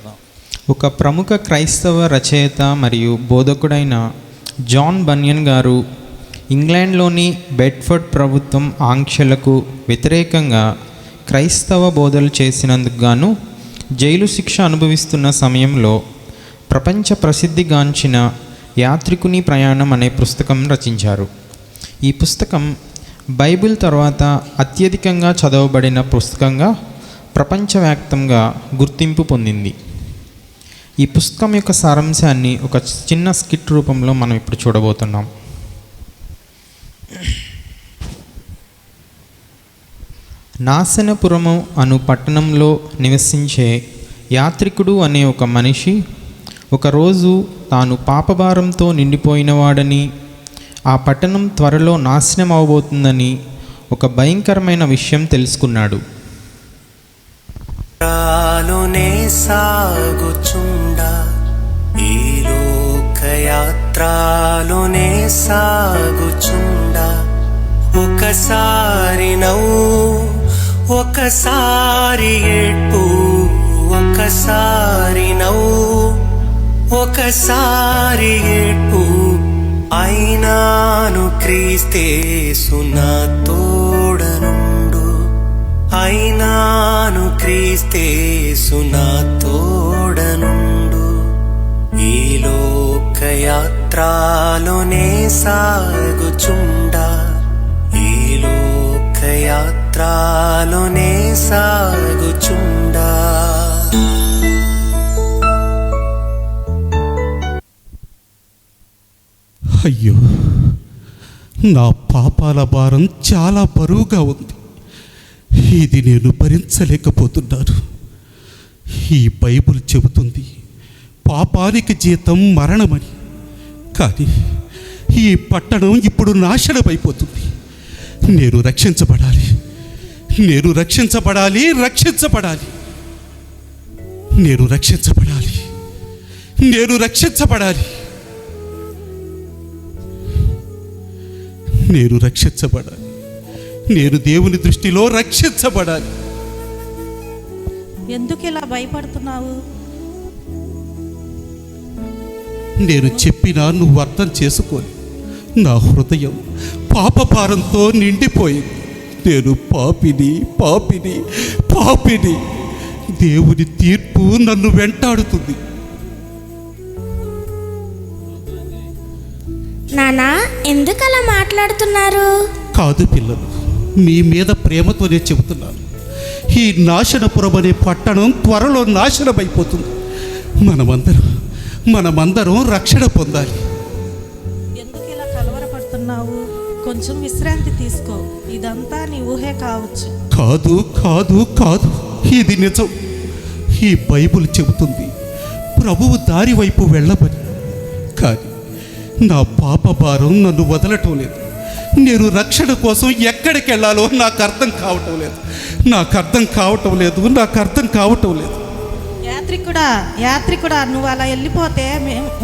చదువుదాం. ఒక ప్రముఖ క్రైస్తవ రచయిత మరియు బోధకుడైన జాన్ బనియన్ గారు ఇంగ్లాండ్లోని బెడ్ఫర్డ్ ప్రభుత్వం ఆంక్షలకు వ్యతిరేకంగా క్రైస్తవ బోధలు చేసినందుకు గాను జైలు శిక్ష అనుభవిస్తున్న సమయంలో ప్రపంచ ప్రసిద్ధిగాంచిన యాత్రికుని ప్రయాణం అనే పుస్తకం రచించారు. ఈ పుస్తకం బైబిల్ తర్వాత అత్యధికంగా చదవబడిన పుస్తకంగా ప్రపంచవ్యాప్తంగా గుర్తింపు పొందింది. ఈ పుస్తకం యొక్క సారాంశాన్ని ఒక చిన్న స్కిట్ రూపంలో మనం ఇప్పుడు చూడబోతున్నాం. నాశనపురము అను పట్టణంలో నివసించే యాత్రికుడు అనే ఒక మనిషి ఒకరోజు తాను పాపభారంతో నిండిపోయినవాడని, ఆ పట్టణం త్వరలో నాశనం అవబోతుందని ఒక భయంకరమైన విషయం తెలుసుకున్నాడు. సాగుచుండా ఈ లోకయాత్రలోనే సాగుచుండా ఒకసారి నవ్వు, ఒకసారి ఏడ్పు, ఒకసారి నవ్వు, ఒకసారి ఏడ్పు, అయినాను క్రీస్తేసు నా తోడనుండు, అయినాను క్రీస్తేసు నా తోడనుండు. ఈ లోకయాత్రలోనే సాగుచుండా ఈ లోకయాత్రలోనే సాగుచుండా. అయ్యో, నా పాపాల భారం చాలా బరువుగా ఉంది. ఇది నేను భరించలేకపోతున్నాను. ఈ బైబిల్ చెబుతుంది పాపానికి జీతం మరణమని. కానీ ఈ పట్టణం ఇప్పుడు నాశనమైపోతుంది. నేను రక్షించబడాలి, నేను రక్షించబడాలి, రక్షించబడాలి, నేను రక్షించబడాలి, నేను రక్షించబడాలి, నేను రక్షించబడాలి, నేను దేవుని దృష్టిలో రక్షించబడాలి. ఎందుకు ఇలా భయపడుతున్నావు? నేను చెప్పినా నువ్వు అర్థం చేసుకోని. నా హృదయం పాపభారంతో నిండిపోయింది. నేను పాపిని, పాపిని, పాపిని. దేవుని తీర్పు నన్ను వెంటాడుతుంది. నానా, ఎందుకు అలా మాట్లాడుతున్నారు? కాదు పిల్లలు, మీ మీద ప్రేమతోనే చెబుతున్నాను. ఈ నాశనపురం అనే పట్టణం త్వరలో నాశనమైపోతుంది. మనమందరం రక్షణ పొందాలి. ఎందుకు ఇలా కలవరపడుతున్నావు? కొంచెం విశ్రాంతి తీసుకో. ఇదంతా నీ ఊహే కావచ్చు. కాదు కాదు కాదు, ఇది నిజం. ఈ బైబిల్ చెబుతుంది ప్రభువు దారి వైపు వెళ్ళమని. కానీ నా పాప భారం నన్ను వదలటం లేదు. నేను రక్షణ కోసం ఎక్కడికి వెళ్ళాలో నాకు అర్థం కావటం లేదు, నాకు అర్థం కావటం లేదు, నాకు అర్థం కావటం లేదు. యాత్రికుడా, నువ్వు అలా వెళ్ళిపోతే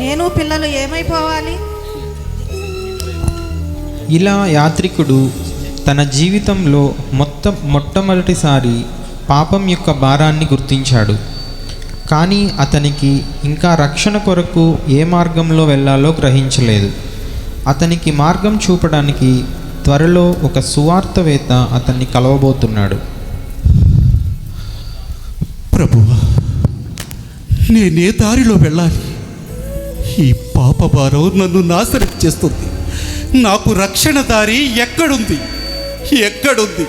నేను పిల్లలు ఏమైపోవాలి? ఇలా యాత్రికుడు తన జీవితంలో మొట్టమొదటిసారి పాపం యొక్క భారాన్ని గుర్తించాడు. కానీ అతనికి ఇంకా రక్షణ కొరకు ఏ మార్గంలో వెళ్ళాలో గ్రహించలేదు. అతనికి మార్గం చూపడానికి త్వరలో ఒక సువార్తవేత్త అతన్ని కలవబోతున్నాడు. ప్రభువా, నేనే దారిలో వెళ్ళాలి? ఈ పాప భారం నన్ను నాశనం చేస్తుంది. నాకు రక్షణ దారి ఎక్కడుంది? ఎక్కడుంది?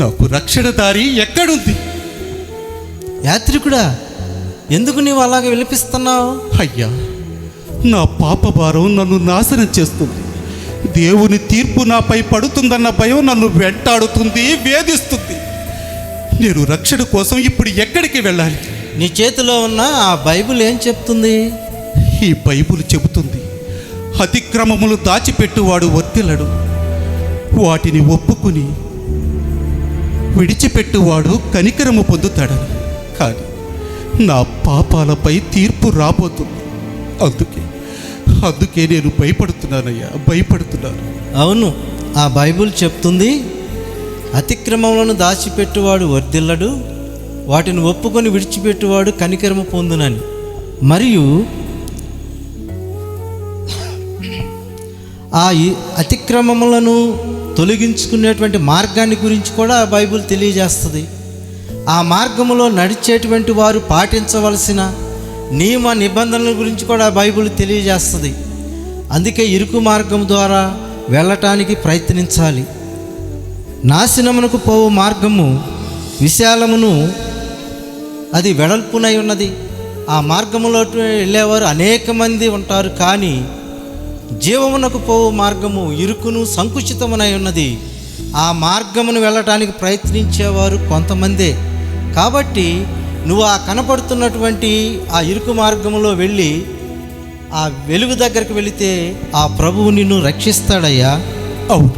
నాకు రక్షణ దారి ఎక్కడుంది? యాత్రికుడా, ఎందుకు నీవు అలాగే విలపిస్తున్నావు? అయ్యా, నా పాప భారం నన్ను నాశనం చేస్తుంది. దేవుని తీర్పు నాపై పడుతుందన్న భయం నన్ను వెంటాడుతుంది, వేధిస్తుంది. నేను రక్షణ కోసం ఇప్పుడు ఎక్కడికి వెళ్ళాలి? నీ చేతిలో ఉన్న ఆ బైబిల్ ఏం చెప్తుంది? ఈ బైబిల్ చెబుతుంది అతిక్రమములు దాచిపెట్టువాడు వర్తిల్లడు, వాటిని ఒప్పుకుని విడిచిపెట్టువాడు కనికరము పొందుతాడని. కానీ నా పాపాలపై తీర్పు రాబోతుంది. అందుకే నేను భయపడుతున్నానయ్యా, భయపడుతున్నాను. అవును, ఆ బైబిల్ చెప్తుంది అతిక్రమములను దాచిపెట్టువాడు వర్ధిల్లడు, వాటిని ఒప్పుకొని విడిచిపెట్టువాడు కనికరము పొందునని. మరియు ఆ అతిక్రమములను తొలగించుకునేటువంటి మార్గాన్ని గురించి కూడా బైబిల్ తెలియజేస్తుంది. ఆ మార్గములో నడిచేటువంటి వారు పాటించవలసిన నియమ నిబంధనల గురించి కూడా బైబిల్ తెలియజేస్తుంది. అందుకే ఇరుకు మార్గం ద్వారా వెళ్ళటానికి ప్రయత్నించాలి. నాశనమునకు పోవు మార్గము విశాలమును, అది వెడల్పునై ఉన్నది. ఆ మార్గములో వెళ్ళేవారు అనేక మంది ఉంటారు, కానీ జీవమునకు పోవు మార్గము ఇరుకును సంకుచితమునై ఉన్నది. ఆ మార్గమును వెళ్ళటానికి ప్రయత్నించేవారు కొంతమందే. కాబట్టి నువ్వు ఆ కనపడుతున్నటువంటి ఆ ఇరుకు మార్గములో వెళ్ళి ఆ వెలుగు దగ్గరికి వెళితే ఆ ప్రభువు నిన్ను రక్షిస్తాడయ్యా. అవును,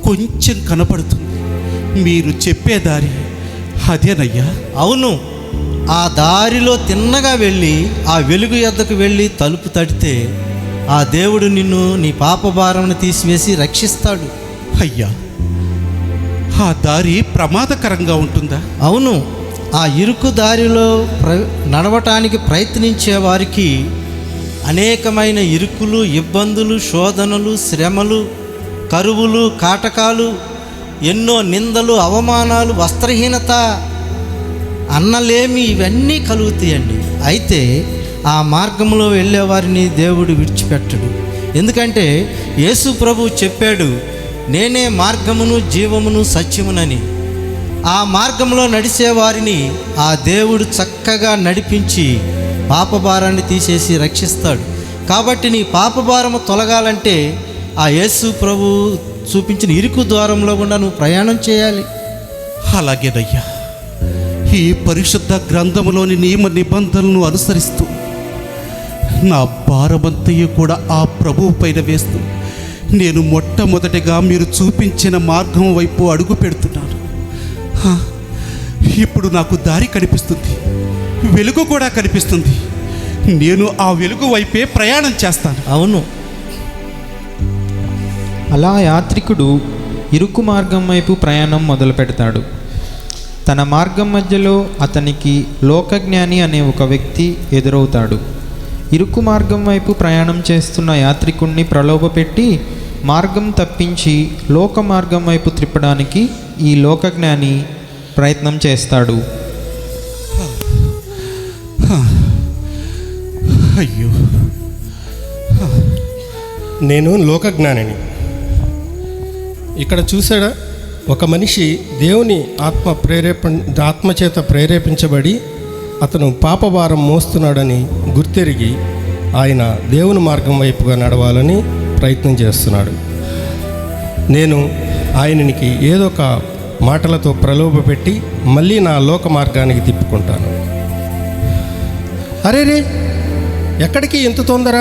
కొంచెం కనపడుతుంది. మీరు చెప్పే దారి అదేనయ్యా? అవును, ఆ దారిలో తిన్నగా వెళ్ళి ఆ వెలుగు యొద్దకు వెళ్ళి తలుపు తడితే ఆ దేవుడు నిన్ను నీ పాప భారమును తీసివేసి రక్షిస్తాడు. అయ్యా, ఆ దారి ప్రమాదకరంగా ఉంటుందా? అవును, ఆ ఇరుకు దారిలో నడవటానికి ప్రయత్నించే వారికి అనేకమైన ఇరుకులు, ఇబ్బందులు, శోధనలు, శ్రమలు, కరువులు, కాటకాలు, ఎన్నో నిందలు, అవమానాలు, వస్త్రహీనత, అన్నలేమి, ఇవన్నీ కలుగుతాయండి. అయితే ఆ మార్గంలో వెళ్ళేవారిని దేవుడు విడిచిపెట్టడు. ఎందుకంటే యేసు ప్రభు చెప్పాడు, నేనే మార్గమును జీవమును సత్యమునని. ఆ మార్గంలో నడిచేవారిని ఆ దేవుడు చక్కగా నడిపించి పాపభారాన్ని తీసేసి రక్షిస్తాడు. కాబట్టి నీ పాపభారము తొలగాలంటే ఆ యేసు ప్రభు చూపించిన ఇరుకు ద్వారంలో కూడా నువ్వు ప్రయాణం చేయాలి. అలాగేనయ్యా, ఈ పరిశుద్ధ గ్రంథములోని నియమ నిబంధనలను అనుసరిస్తూ నా భారమంతయు కూడా ఆ ప్రభువు పైన వేస్తూ నేను మొట్టమొదటిగా మీరు చూపించిన మార్గం వైపు అడుగు పెడుతున్నాను. ఇప్పుడు నాకు దారి కనిపిస్తుంది, వెలుగు కూడా కనిపిస్తుంది. నేను ఆ వెలుగు వైపే ప్రయాణం చేస్తాను. అవును, అలా యాత్రికుడు ఇరుకు మార్గం వైపు ప్రయాణం మొదలు పెడతాడు. తన మార్గం మధ్యలో అతనికి లోకజ్ఞాని అనే ఒక వ్యక్తి ఎదురవుతాడు. ఇరుకు మార్గం వైపు ప్రయాణం చేస్తున్న యాత్రికుణ్ణి ప్రలోభపెట్టి మార్గం తప్పించి లోక మార్గం వైపు త్రిప్పడానికి ఈ లోకజ్ఞాని ప్రయత్నం చేస్తాడు. అయ్యో, నేను లోకజ్ఞానిని. ఇక్కడ చూసాడా, ఒక మనిషి దేవుని ఆత్మచేత ప్రేరేపించబడి అతను పాపభారం మోస్తున్నాడని గుర్తెరిగి ఆయన దేవుని మార్గం వైపుగా నడవాలని ప్రయత్నం చేస్తున్నాడు. నేను ఆయనకి ఏదో ఒక మాటలతో ప్రలోభపెట్టి మళ్ళీ నా లోక మార్గానికి తిప్పుకుంటాను. అరే రే, ఎక్కడికి ఇంత తొందర?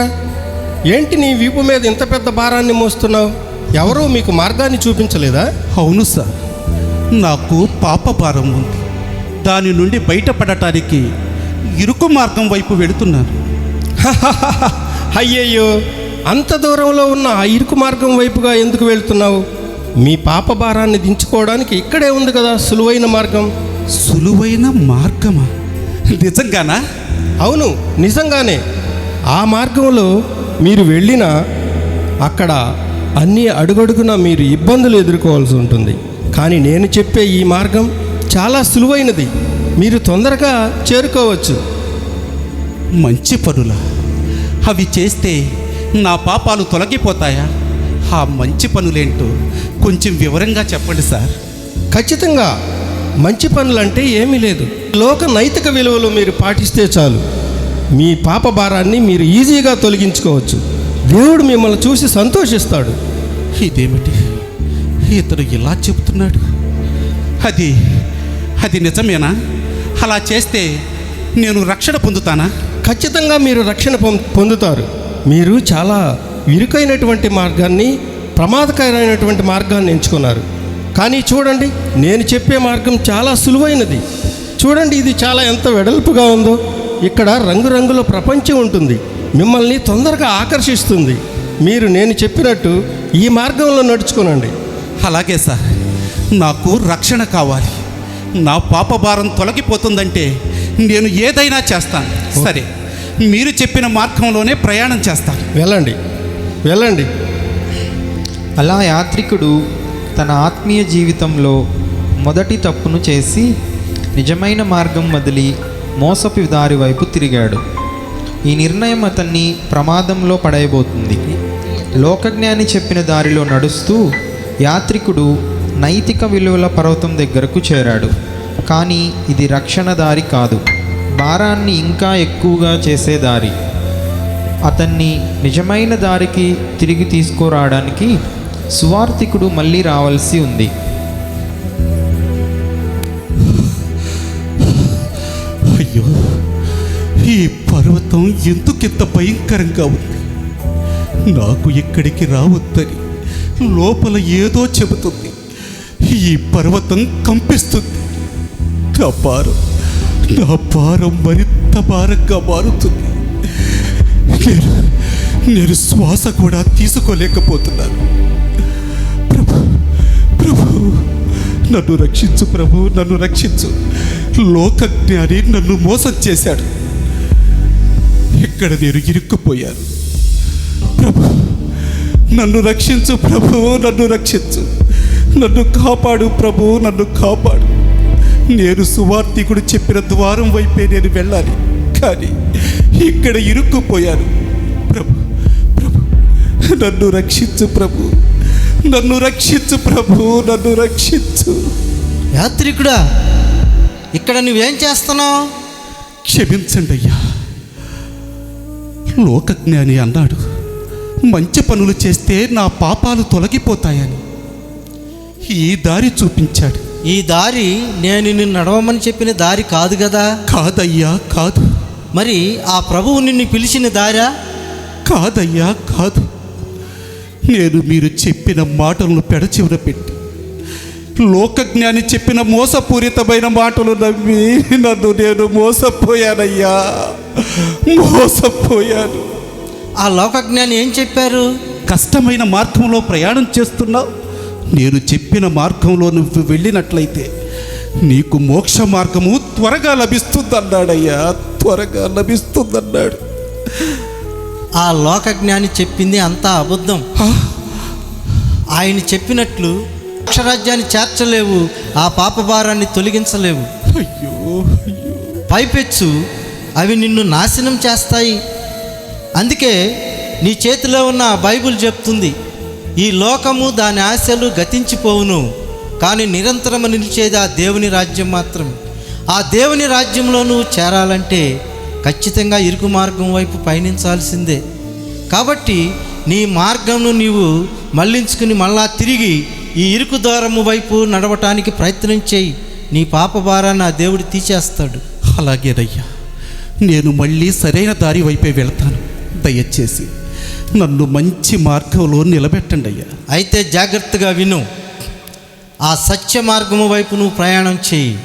ఏంటి నీ వీపు మీద ఇంత పెద్ద భారాన్ని మోస్తున్నావు? ఎవరూ మీకు మార్గాన్ని చూపించలేదా? అవును సార్, నాకు పాప భారం ఉంది. దాని నుండి బయటపడటానికి ఇరుకు మార్గం వైపు వెళుతున్నాను. అయ్యయ్యో, అంత దూరంలో ఉన్న ఆ ఇరుకు మార్గం వైపుగా ఎందుకు వెళ్తున్నావు? మీ పాప భారాన్ని దించుకోవడానికి ఇక్కడే ఉంది కదా సులువైన మార్గం. సులువైన మార్గమా? నిజంగానా? అవును, నిజంగానే. ఆ మార్గంలో మీరు వెళ్ళినా అక్కడ అన్ని అడుగడుగున మీరు ఇబ్బందులు ఎదుర్కోవాల్సి ఉంటుంది. కానీ నేను చెప్పే ఈ మార్గం చాలా సులువైనది, మీరు తొందరగా చేరుకోవచ్చు. మంచి పనులా? అవి చేస్తే నా పాపాలు తొలగిపోతాయా? ఆ మంచి పనులేంటో కొంచెం వివరంగా చెప్పండి సార్. ఖచ్చితంగా మంచి పనులంటే ఏమీ లేదు. లోక నైతిక విలువలు మీరు పాటిస్తే చాలు, మీ పాప భారాన్ని మీరు ఈజీగా తొలగించుకోవచ్చు. దేవుడు మిమ్మల్ని చూసి సంతోషిస్తాడు. ఇదేమిటి, ఇతడు ఇలా చెబుతున్నాడు? అది నిజమేనా? అలా చేస్తే నేను రక్షణ పొందుతానా? ఖచ్చితంగా మీరు రక్షణ పొందుతారు. మీరు చాలా ఇరుకైనటువంటి మార్గాన్ని, ప్రమాదకరమైనటువంటి మార్గాన్ని ఎంచుకున్నారు. కానీ చూడండి, నేను చెప్పే మార్గం చాలా సులువైనది. చూడండి, ఇది చాలా ఎంత వెడల్పుగా ఉందో. ఇక్కడ రంగురంగుల ప్రపంచం ఉంటుంది, మిమ్మల్ని తొందరగా ఆకర్షిస్తుంది. మీరు నేను చెప్పినట్టు ఈ మార్గంలో నడుచుకోనండి. అలాగే సార్, నాకు రక్షణ కావాలి. నా పాప భారం తొలగిపోతుందంటే నేను ఏదైనా చేస్తాను. సరే, మీరు చెప్పిన మార్గంలోనే ప్రయాణం చేస్తాను. వెళ్ళండి, వెళ్ళండి. అలా యాత్రికుడు తన ఆత్మీయ జీవితంలో మొదటి తప్పును చేసి నిజమైన మార్గం వదిలి మోసపు దారి వైపు తిరిగాడు. ఈ నిర్ణయం అతన్ని ప్రమాదంలో పడేయబోతుంది. లోకజ్ఞాని చెప్పిన దారిలో నడుస్తూ యాత్రికుడు నైతిక విలువల పర్వతం దగ్గరకు చేరాడు. కానీ ఇది రక్షణ దారి కాదు, భారాన్ని ఇంకా ఎక్కువగా చేసే దారి. అతన్ని నిజమైన దారికి తిరిగి తీసుకురావడానికి సువార్థికుడు మళ్ళీ రావాల్సి ఉంది. అయ్యో, ఈ పర్వతం ఎందుకింత భయంకరంగా ఉంది? నాకు ఇక్కడికి రావద్దని లోపల ఏదో చెబుతుంది. ఈ పర్వతం కంపిస్తుంది. నా భారం మరింత భారంగా మారుతుంది. నేను శ్వాస కూడా తీసుకోలేకపోతున్నాను. ప్రభు, నన్ను రక్షించు ప్రభు, నన్ను రక్షించు. లోకజ్ఞాని నన్ను మోసం చేశాడు. ఇక్కడ నేను ఇరుక్కుపోయాను. ప్రభు, నన్ను రక్షించు ప్రభు, నన్ను రక్షించు. నన్ను కాపాడు ప్రభు, నన్ను కాపాడు. నేను సువార్థికుడు చెప్పిన ద్వారం వైపే నేను వెళ్ళాలి, కానీ ఇక్కడ ఇరుక్కుపోయాను. ప్రభు, నన్ను రక్షించు ప్రభు, నన్ను రక్షించు ప్రభు, నన్ను రక్షించు. యాత్రికుడా, ఇక్కడ నువ్వేం చేస్తున్నావు? క్షమించండి అయ్యా. లోకజ్ఞాని అన్నాడు, మంచి పనులు చేస్తే నా పాపాలు తొలగిపోతాయని. ఈ దారి చూపించాడు. ఈ దారి నేను నిన్ను నడవమని చెప్పిన దారి కాదు కదా? కాదయ్యా, కాదు. మరి ఆ ప్రభువు నిన్ను పిలిచిన దారా? కాదయ్యా, కాదు. నేను మీరు చెప్పిన మాటలను పెడచెవిన పెట్టి లోకజ్ఞాని చెప్పిన మోసపూరితమైన మాటలు నమ్మి నేను మోసపోయానయ్యా, మోసపోయాను. ఆ లోకజ్ఞాని ఏం చెప్పారు? కష్టమైన మార్గంలో ప్రయాణం చేస్తున్నావు. నేను చెప్పిన మార్గంలో నువ్వు వెళ్ళినట్లయితే నీకు మోక్ష మార్గము త్వరగా లభిస్తుందన్నాడయ్యా, త్వరగా లభిస్తుందన్నాడు. ఆ లోకజ్ఞాని చెప్పింది అంతా అబద్ధం. ఆయన చెప్పినట్లు అక్షరాజ్యాన్ని చేర్చలేవు, ఆ పాపభారాన్ని తొలగించలేవు. అయ్యో, పైపెచ్చు అవి నిన్ను నాశనం చేస్తాయి. అందుకే నీ చేతిలో ఉన్న బైబిల్ చెప్తుంది, ఈ లోకము దాని ఆశలు గతించిపోవును, కానీ నిరంతరము నిలిచేది ఆ దేవుని రాజ్యం మాత్రమే. ఆ దేవుని రాజ్యంలో నువ్వు చేరాలంటే ఖచ్చితంగా ఇరుకు మార్గం వైపు పయనించాల్సిందే. కాబట్టి నీ మార్గంను నీవు మళ్ళించుకుని మళ్ళా తిరిగి ఈ ఇరుకు ద్వారము వైపు నడవటానికి ప్రయత్నం చేయి. నీ పాప భారాన్ని ఆ దేవుడు తీసేస్తాడు. అలాగేనయ్యా, నేను మళ్ళీ సరైన దారి వైపే వెళ్తాను. దయచేసి నన్ను మంచి మార్గంలో నిలబెట్టండి అయ్యా. అయితే జాగ్రత్తగా విను. ఆ సత్య మార్గము వైపు నువ్వు ప్రయాణం చేయి.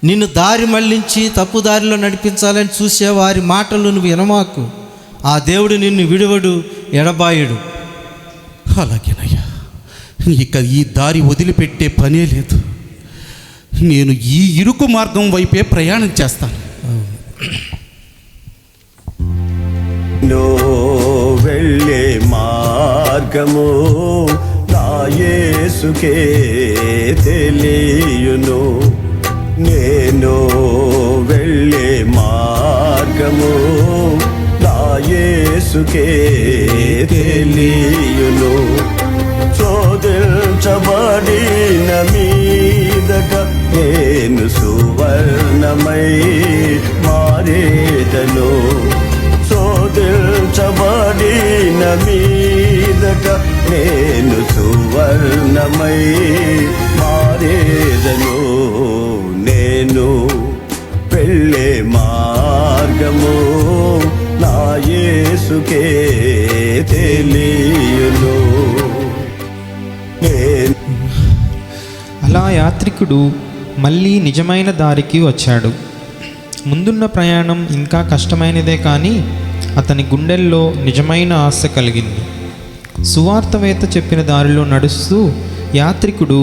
నిన్ను దారి మళ్ళించి తప్పు దారిలో నడిపించాలని చూసే వారి మాటలు నువ్వు వినమాకు. ఆ దేవుడు నిన్ను విడువడు, ఎడబాయుడు. అలాగేనయ్యా, ఇక ఈ దారి వదిలిపెట్టే పనే లేదు. నేను ఈ ఇరుకు మార్గం వైపే ప్రయాణం చేస్తాను. నో వెళ్ళే మార్గము నా యేసుకే తెలియును. నేను వెళ్ళే మార్గము నా యేసుకే తెలియును. శోధించబడిన మీదట నేను సువర్ణమై మారేదను. శోధించబడిన మీదట నేను సువర్ణమై మారేదను. నేను వెళ్ళే మార్గము నా యేసుకే తెలియును. అలా యాత్రికుడు మళ్ళీ నిజమైన దారికి వచ్చాడు. ముందున్న ప్రయాణం ఇంకా కష్టమైనదే, కానీ అతని గుండెల్లో నిజమైన ఆశ కలిగింది. సువార్తవేత్త చెప్పిన దారిలో నడుస్తూ యాత్రికుడు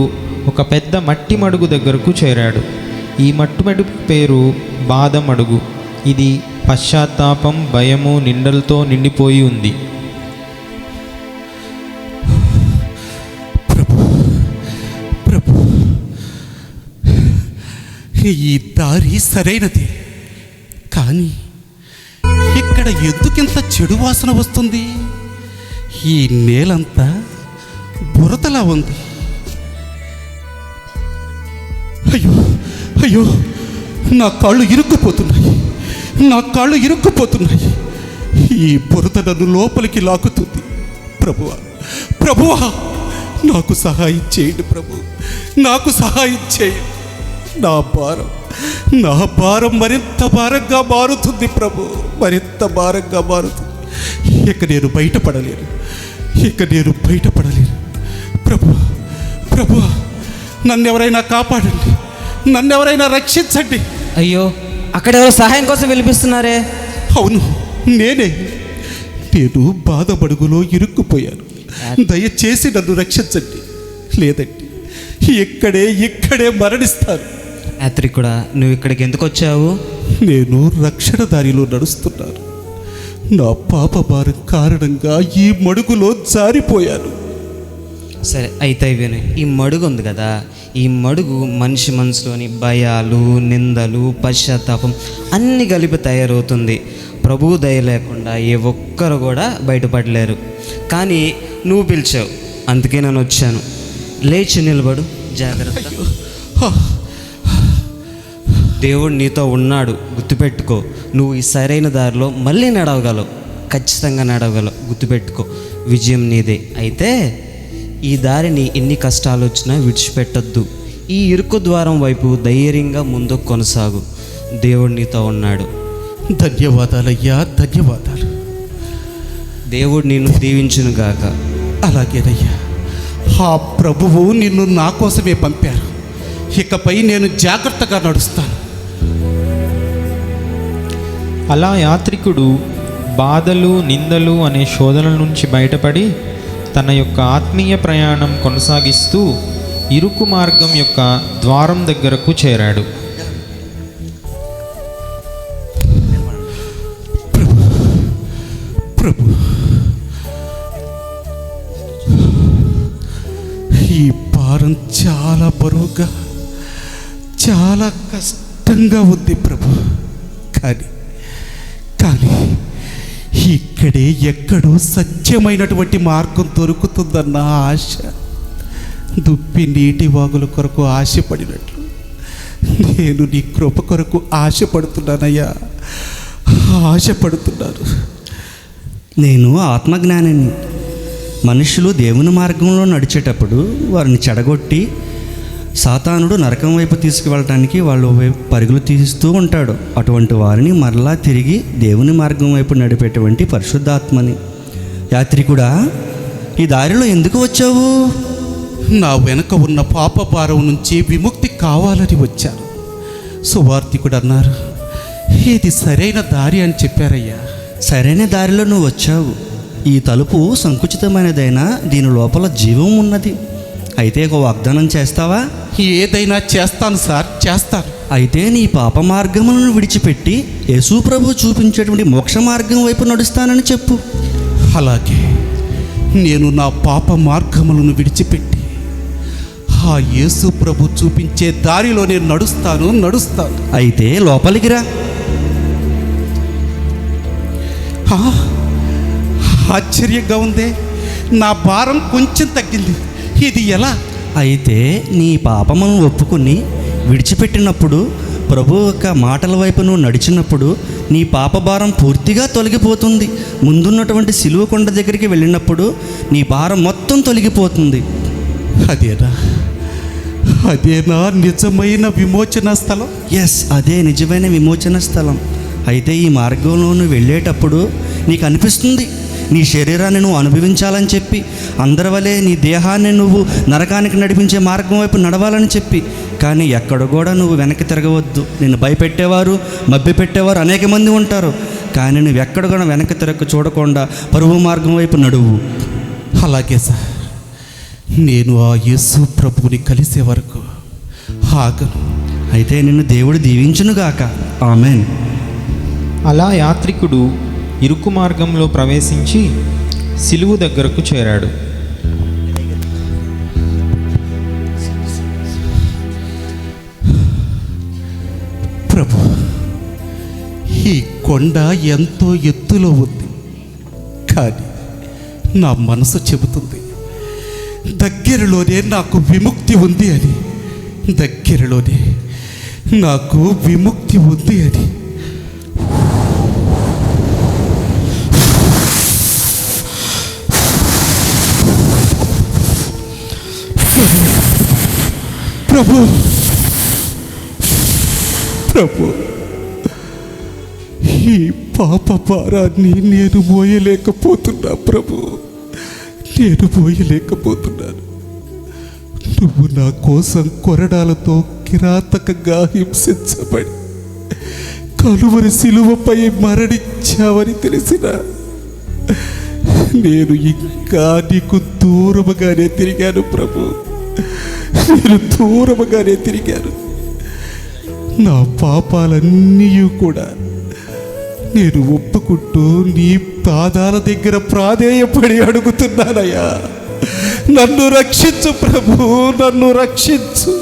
ఒక పెద్ద మట్టి మడుగు దగ్గరకు చేరాడు. ఈ మట్టి మడుగు పేరు బాధమడుగు. ఇది పశ్చాత్తాపం, భయము, నిందలతో నిండిపోయి ఉంది. ప్రభు, ఈ దారి సరైనది, కానీ ఇక్కడ ఎందుకింత చెడు వాసన వస్తుంది? ఈ నేలంతా బురదలా ఉంది. అయ్యో అయ్యో, నా కాళ్ళు ఇరుక్కుపోతున్నాయి, నా కాళ్ళు ఇరుక్కుపోతున్నాయి. ఈ బురద నన్ను లోపలికి లాగుతుంది. ప్రభువా, ప్రభువా, నాకు సహాయం చేయండి ప్రభు, నాకు సహాయం చేయండి. నా భారం మరింత భారంగా మారుతుంది ప్రభు, మరింత భారంగా మారుతుంది. ఇక నేను బయటపడలేను, ఇక నేను బయటపడలేను. ప్రభు, ప్రభు, నన్నెవరైనా కాపాడండి, నన్నెవరైనా రక్షించండి. అయ్యో, అక్కడెవరో సహాయం కోసం విలిపిస్తున్నారే. అవును, నేను బాధబడుగులో ఇరుక్కుపోయాను. దయచేసి నన్ను రక్షించండి, లేదండి ఇక్కడే మరణిస్తాను. యాత్రికుడా, నువ్వు ఇక్కడికి ఎందుకు వచ్చావు? నేను రక్షణ దారిలో నడుస్తున్నాను. నా పాప భారం కారణంగా ఈ మడుగులో జారిపోయాను. సరే, అయితే విను. ఈ మడుగు ఉంది కదా, ఈ మడుగు మనిషి మనసులోని భయాలు, నిందలు, పశ్చాత్తాపం అన్నీ కలిపి తయారవుతుంది. ప్రభువు దయ లేకుండా ఏ ఒక్కరు కూడా బయటపడలేరు. కానీ నువ్వు పిలిచావు, అందుకే నేను వచ్చాను. లేచి నిలబడు, జాగ్రత్త. దేవుడు నీతో ఉన్నాడు, గుర్తుపెట్టుకో. నువ్వు ఈ సరైన దారిలో మళ్ళీ నడవగలవు, ఖచ్చితంగా నడవగలవు, గుర్తుపెట్టుకో. విజయం నీదే. అయితే ఈ దారిని ఎన్ని కష్టాలు వచ్చినా విడిచిపెట్టద్దు. ఈ ఇరుకు ద్వారం వైపు ధైర్యంగా ముందుకు కొనసాగు. దేవుడు నీతో ఉన్నాడు. ధన్యవాదాలయ్యా, ధన్యవాదాలు. దేవుడు నిన్ను దీవించునుగాక. అలాగేనయ్యా, ఆ ప్రభువు నిన్ను నా కోసమే పంపారు. ఇకపై నేను జాగ్రత్తగా నడుస్తాను. అలా యాత్రికుడు బాధలు, నిందలు అనే శోధనల నుంచి బయటపడి తన యొక్క ఆత్మీయ ప్రయాణం కొనసాగిస్తూ ఇరుకు మార్గం యొక్క ద్వారం దగ్గరకు చేరాడు. ప్రభు, ఈ భారం చాలా బరువుగా, చాలా కష్టంగా ఉంది ప్రభు. కానీ ఇక్కడే ఎక్కడో సత్యమైనటువంటి మార్గం దొరుకుతుందన్న ఆశ, దుప్పి నీటి వాగుల కొరకు ఆశపడినట్లు నేను నీ కృప కొరకు ఆశపడుతున్నానయ్యా, ఆశపడుతున్నాను. నేను ఆత్మజ్ఞానిని. మనుషులు దేవుని మార్గంలో నడిచేటప్పుడు వారిని చెడగొట్టి సాతానుడు నరకం వైపు తీసుకువెళ్ళటానికి వాళ్ళు పరుగులు తీస్తూ ఉంటాడు. అటువంటి వారిని మరలా తిరిగి దేవుని మార్గం వైపు నడిపేటువంటి పరిశుద్ధాత్మని. యాత్రికుడా, ఈ దారిలో ఎందుకు వచ్చావు? నా వెనక ఉన్న పాప భారం నుంచి విముక్తి కావాలని వచ్చాను. సువార్తికుడు అన్నారు, ఇది సరైన దారి అని చెప్పారయ్యా. సరైన దారిలో నువ్వు వచ్చావు. ఈ తలుపు సంకుచితమైనదైనా దీని లోపల జీవం ఉన్నది. అయితే ఒక వాగ్దానం చేస్తావా? ఏదైనా చేస్తాను సార్, చేస్తాను. అయితే నీ పాప మార్గములను విడిచిపెట్టి యేసు ప్రభు చూపించేటువంటి మోక్ష మార్గం వైపు నడుస్తానని చెప్పు. అలాగే నేను నా పాప మార్గములను విడిచిపెట్టి ఆ యేసు ప్రభు చూపించే దారిలో నేను నడుస్తాను. అయితే లోపలికి రా. ఆశ్చర్యంగా ఉందే, నా భారం కొంచెం తగ్గింది. ఇది ఎలా? అయితే నీ పాపములను ఒప్పుకుని విడిచిపెట్టినప్పుడు, ప్రభు యొక్క మాటల వైపు నువ్వు నడిచినప్పుడు నీ పాపభారం పూర్తిగా తొలగిపోతుంది. ముందున్నటువంటి సిలువ కొండ దగ్గరికి వెళ్ళినప్పుడు నీ భారం మొత్తం తొలగిపోతుంది. అదేనా నిజమైన విమోచన స్థలం? ఎస్, అదే నిజమైన విమోచన స్థలం. అయితే ఈ మార్గంలో నువ్వు వెళ్ళేటప్పుడు నీకు అనిపిస్తుంది నీ శరీరాన్ని నువ్వు అనుభవించాలని చెప్పి, అందరి వలె నీ దేహాన్ని నువ్వు నరకానికి నడిపించే మార్గం వైపు నడవాలని చెప్పి. కానీ ఎక్కడ కూడా నువ్వు వెనక్కి తిరగవద్దు. నిన్ను భయపెట్టేవారు, మభ్యపెట్టేవారు అనేక మంది ఉంటారు. కానీ నువ్వు ఎక్కడ కూడా వెనక్కి తిరగ చూడకుండా పరువు మార్గం వైపు నడువు. అలాగే సార్, నేను ఆ యేసు ప్రభువుని కలిసే వరకు ఆగను. అయితే నిన్ను దేవుడు దీవించునుగాక. ఆమెన్. అలా యాత్రికుడు ఇరుకు మార్గంలో ప్రవేశించి సిలువు దగ్గరకు చేరాడు. ప్రభు, ఈ కొండ ఎంతో ఎత్తులో ఉంది, కానీ నా మనసు చెబుతుంది దగ్గరలోనే నాకు విముక్తి ఉంది అని. దగ్గరలోనే నాకు విముక్తి ఉంది అని. ప్రభు, ప్రభు, ఈ పాప భారాన్ని నేను మోయలేకపోతున్నా ప్రభు, నేను మోయలేకపోతున్నాను. నువ్వు నా కోసం కొరడాలతో కిరాతకంగా హింసించబడి కలువరి సిలువపై మరణించావని తెలిసిన నేను ఇంకా నీకు దూరముగానే తిరిగాను ప్రభు, నేను దూరముగానే తిరిగాను. నా పాపాలన్నీ కూడా నేను ఒప్పుకుంటూ నీ పాదాల దగ్గర ప్రాధేయపడి అడుగుతున్నానయ్యా. నన్ను రక్షించు ప్రభు, నన్ను రక్షించు,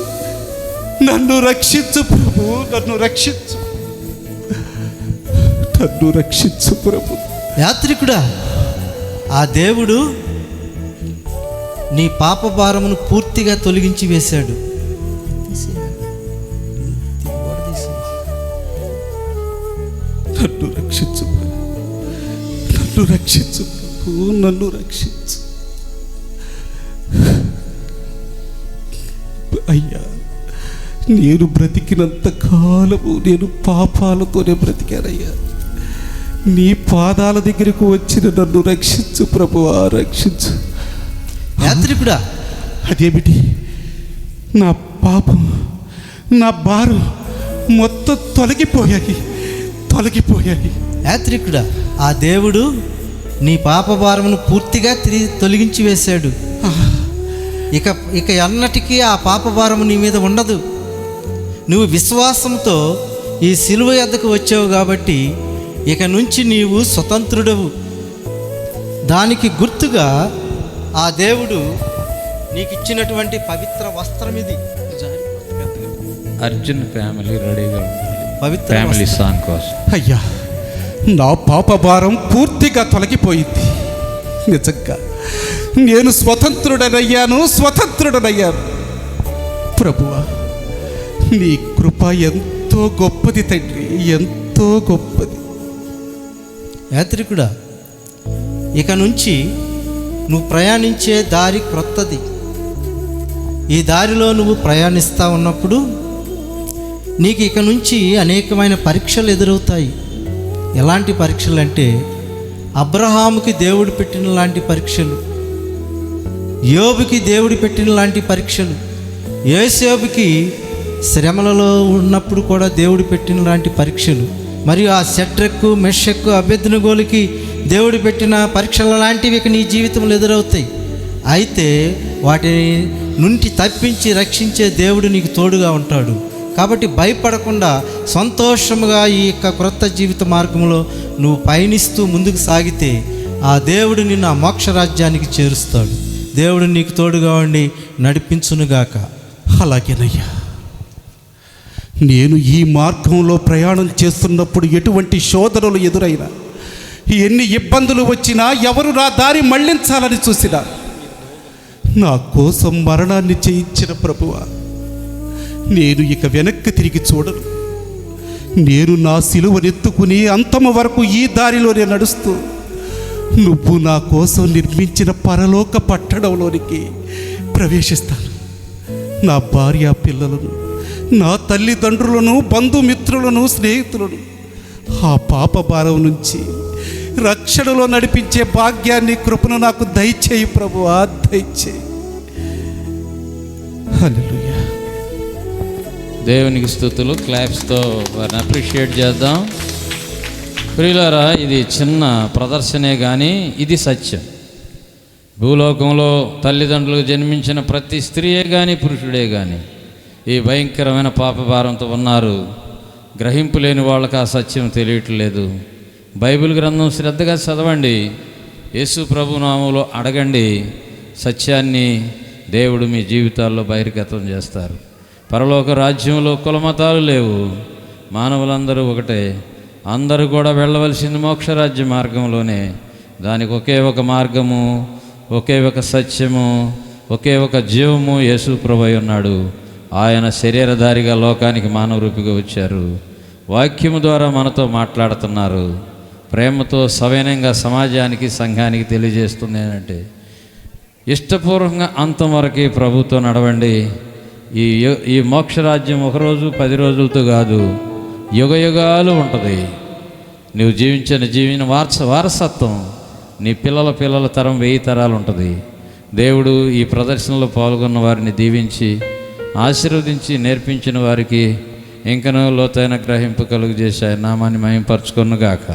నన్ను రక్షించు ప్రభు, నన్ను రక్షించు, నన్ను రక్షించు ప్రభు. యాత్రికుడా, ఆ దేవుడు నీ పాప భారమును పూర్తిగా తొలగించి వేశాడు. నన్ను రక్షించు, నన్ను రక్షించు ప్రభు, నన్ను రక్షించు అయ్యా. నేను బ్రతికినంత కాలము నేను పాపాలతోనే బ్రతికానయ్యా. నీ పాదాల దగ్గరకు వచ్చిన నన్ను రక్షించు ప్రభువా, రక్షించు. యాత్రికుడా, అదేమిటి? నా పాపం, నా భారం మొత్తం తొలగిపోయాయి, తొలగిపోయాయి. యాత్రికుడా, ఆ దేవుడు నీ పాప భారమును పూర్తిగా తొలగించి వేశాడు. ఇక ఎన్నటికీ ఆ పాప భారము నీ మీద ఉండదు. నువ్వు విశ్వాసంతో ఈ సిలువ యొద్దకు వచ్చావు కాబట్టి ఇక నుంచి నీవు స్వతంత్రుడవు. దానికి గుర్తుగా ఆ దేవుడు నీకు ఇచ్చినటువంటి పవిత్ర వస్త్రం ఇది. అర్జున్ ఫ్యామిలీ రెడీగా పవిత్ర ఫ్యామిలీ సాంగ్ కోసం. అయ్యా, నా పాప భారం పూర్తిగా తొలగిపోయింది. నిజంగా నేను స్వతంత్రుడనయ్యాను, స్వతంత్రుడనయ్యాను. ప్రభువా, నీ కృప ఎంతో గొప్పది తండ్రి, ఎంతో గొప్పది. యాత్రికుడా, ఇక నుంచి నువ్వు ప్రయాణించే దారి క్రొత్తది. ఈ దారిలో నువ్వు ప్రయాణిస్తూ ఉన్నప్పుడు నీకు ఇక నుంచి అనేకమైన పరీక్షలు ఎదురవుతాయి. ఎలాంటి పరీక్షలు అంటే, అబ్రహాముకి దేవుడు పెట్టిన లాంటి పరీక్షలు, యోబుకి దేవుడు పెట్టిన లాంటి పరీక్షలు, యోసేపుకి శ్రమలలో ఉన్నప్పుడు కూడా దేవుడు పెట్టిన లాంటి పరీక్షలు, మరియు ఆ షడ్రకు మెషక్కు అబేద్నెగోలకి దేవుడు పెట్టిన పరీక్షల లాంటివి ఇక నీ జీవితంలో ఎదురవుతాయి. అయితే వాటి నుండి తప్పించి రక్షించే దేవుడు నీకు తోడుగా ఉంటాడు. కాబట్టి భయపడకుండా సంతోషముగా ఈ యొక్క క్రొత్త జీవిత మార్గంలో నువ్వు పయనిస్తూ ముందుకు సాగితే ఆ దేవుడు నిన్ను ఆ మోక్ష రాజ్యానికి చేరుస్తాడు. దేవుడు నీకు తోడుగా ఉండి నడిపించునుగాక. అలాగేనయ్యా. నేను ఈ మార్గంలో ప్రయాణం చేస్తున్నప్పుడు ఎటువంటి శోధనలు ఎదురైనా, ఎన్ని ఇబ్బందులు వచ్చినా, ఎవరు నా దారి మళ్లించాలని చూసినా, నా కోసం మరణాన్ని చేయించిన ప్రభువా, నేను ఇక వెనక్కి తిరిగి చూడను. నేను నా సిలువనెత్తుకుని అంతము వరకు ఈ దారిలోనే నడుస్తూ నువ్వు నా కోసం నిర్మించిన పరలోక పట్టణంలోనికి ప్రవేశిస్తాను. నా భార్య పిల్లలను, నా తల్లిదండ్రులను, బంధుమిత్రులను, స్నేహితులను ఆ పాప భారం నుంచి రక్షణలో నడిపించే భాగ్యాన్ని, కృపను నాకు దయచేయి ప్రభువా, దయచేయి. హల్లెలూయా. దేవునికి స్తుతులు. క్లాప్స్తో వారిని అప్రిషియేట్ చేద్దాం. ప్రియులారా, ఇది చిన్న ప్రదర్శనే కానీ ఇది సత్యం. భూలోకంలో తల్లిదండ్రులకు జన్మించిన ప్రతి స్త్రీయే కానీ పురుషుడే కానీ ఈ భయంకరమైన పాపభారంతో ఉన్నారు. గ్రహింపు లేని వాళ్ళకి ఆ సత్యం తెలియట్లేదు. బైబిల్ గ్రంథం శ్రద్ధగా చదవండి, యేసు ప్రభు నామంలో అడగండి, సత్యాన్ని దేవుడు మీ జీవితాల్లో బహిర్గతం చేస్తారు. పరలోక రాజ్యంలో కులమతాలు లేవు, మానవులందరూ ఒకటే. అందరూ కూడా వెళ్ళవలసింది మోక్షరాజ్య మార్గంలోనే. దానికి ఒకే ఒక మార్గము, ఒకే ఒక సత్యము, ఒకే ఒక జీవము యేసు ప్రభువై ఉన్నాడు. ఆయన శరీరధారిగా లోకానికి మానవ రూపిగా వచ్చారు. వాక్యము ద్వారా మనతో మాట్లాడుతున్నారు. ప్రేమతో సవినయంగా సమాజానికి సంఘానికి తెలియజేస్తుంది ఏంటంటే, ఇష్టపూర్వకంగా అంతం వరకు ప్రభుతో నడవండి. ఈ మోక్షరాజ్యం ఒకరోజు 10 రోజులతో కాదు, యుగయుగాలు ఉంటుంది. నువ్వు జీవిన వారసత్వం నీ పిల్లల తరం 1000 తరాలు ఉంటుంది. దేవుడు ఈ ప్రదర్శనలో పాల్గొన్న వారిని దీవించి ఆశీర్వదించి నేర్పించిన వారికి ఇంకనూ లోతైన గ్రహింపు కలుగజేసి ఆయన నామాన్ని మహిమపరచుకొనుగాక.